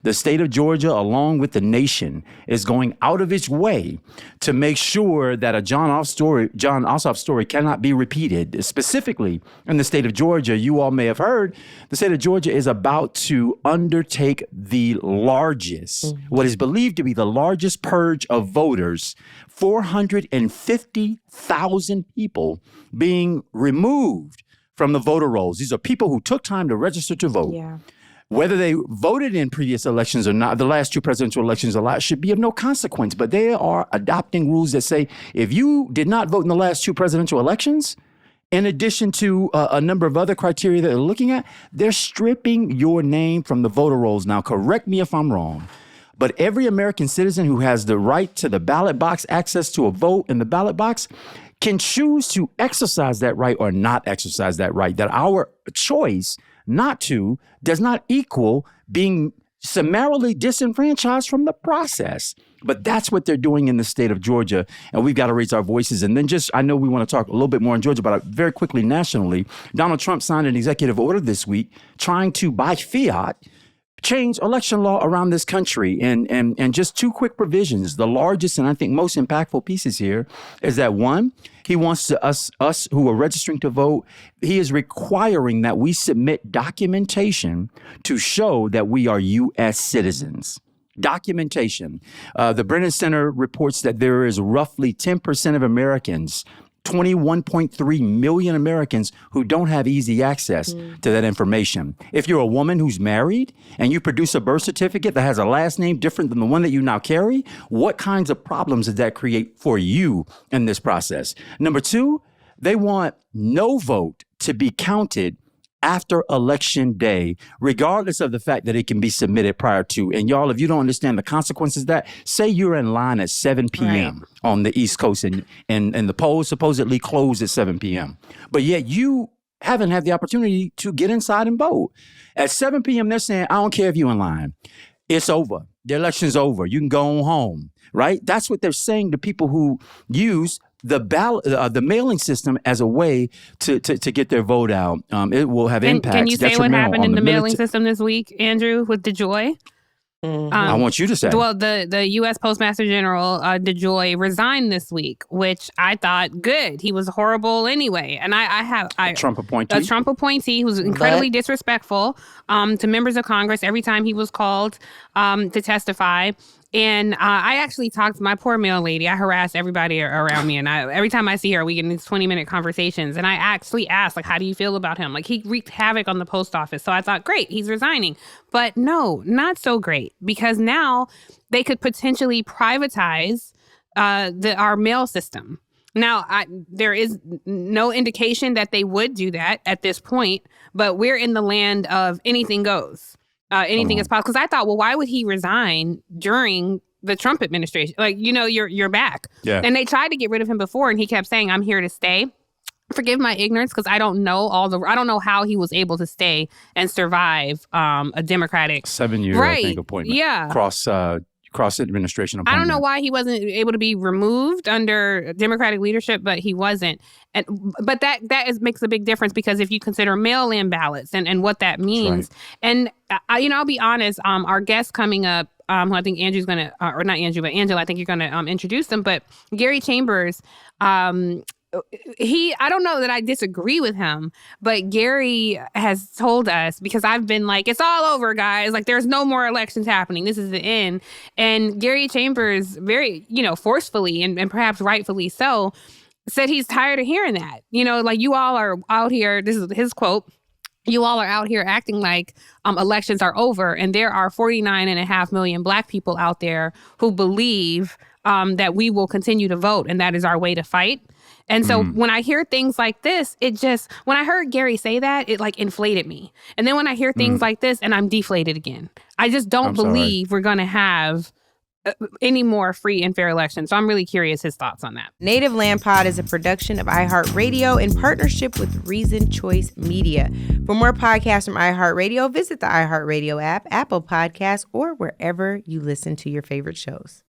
The state of Georgia, along with the nation, is going out of its way to make sure that a John Ossoff story cannot be repeated. Specifically, in the state of Georgia, you all may have heard, the state of Georgia is about to undertake the largest, what is believed to be the largest purge of voters, 450,000 people being removed from the voter rolls. These are people who took time to register to vote. Yeah. Whether they voted in previous elections or not, the last two presidential elections should be of no consequence. But they are adopting rules that say if you did not vote in the last two presidential elections, in addition to a number of other criteria that they're looking at, they're stripping your name from the voter rolls. Now, correct me if I'm wrong, but every American citizen who has the right to the ballot box, access to a vote in the ballot box, can choose to exercise that right or not exercise that right. That our choice not to does not equal being summarily disenfranchised from the process. But that's what they're doing in the state of Georgia. And we've got to raise our voices. And then I know we want to talk a little bit more in Georgia, but very quickly nationally, Donald Trump signed an executive order this week trying to, by fiat, change election law around this country. And just two quick provisions. The largest and I think most impactful pieces here is that one, he wants us who are registering to vote, he is requiring that we submit documentation to show that we are U.S. citizens. Documentation. The Brennan Center reports that there is roughly 10% of Americans, 21.3 million Americans who don't have easy access to that information. If you're a woman who's married and you produce a birth certificate that has a last name different than the one that you now carry, what kinds of problems does that create for you in this process? Number two, they want no vote to be counted after Election Day, regardless of the fact that it can be submitted prior to. And y'all, if you don't understand the consequences of that, say you're in line at 7 p.m. on the East Coast and the polls supposedly close at 7 p.m. But yet you haven't had the opportunity to get inside and vote. At 7 p.m., they're saying, I don't care if you're in line. It's over. The election's over. You can go home, right? That's what they're saying to people who use the mailing system as a way to get their vote out. It will have impacts. Can you say what happened in the mailing system this week, Andrew, with DeJoy? I want you to say. Well, the U.S. Postmaster General, DeJoy, resigned this week, which I thought good. He was horrible anyway. And a Trump appointee who's incredibly disrespectful to members of Congress every time he was called to testify. And I actually talked to my poor mail lady. I harass everybody around me. And every time I see her, we get in these 20-minute conversations. And I actually asked, like, how do you feel about him? Like, he wreaked havoc on the post office. So I thought, great, he's resigning. But no, not so great. Because now they could potentially privatize our mail system. Now, there is no indication that they would do that at this point. But we're in the land of anything goes. Anything is possible. Because I thought, well, why would he resign during the Trump administration? Like, you're back. Yeah. And they tried to get rid of him before, and he kept saying, I'm here to stay. Forgive my ignorance, because I don't know I don't know how he was able to stay and survive a Democratic 7-year, I think, appointment. Yeah. Cross administration appointment. I don't know why he wasn't able to be removed under Democratic leadership, but he wasn't. But that makes a big difference, because if you consider mail-in ballots and what that means, and I'll be honest, our guest coming up, who I think Andrew's going to, or not Andrew, but Angela, I think you're going to introduce them. But Gary Chambers, I don't know that I disagree with him, but Gary has told us, because I've been like, it's all over, guys. Like, there's no more elections happening. This is the end. And Gary Chambers very, forcefully and perhaps rightfully so, said he's tired of hearing that. Like, you all are out here, this is his quote, you all are out here acting like elections are over. And there are 49.5 million Black people out there who believe that we will continue to vote, and that is our way to fight. And so when I hear things like this, when I heard Gary say that, it like inflated me. And then when I hear things like this, and I'm deflated again. I just don't believe we're going to have any more free and fair elections. So I'm really curious his thoughts on that. Native Land Pod is a production of iHeart Radio in partnership with Reason Choice Media. For more podcasts from iHeart Radio, visit the iHeart Radio app, Apple Podcasts, or wherever you listen to your favorite shows.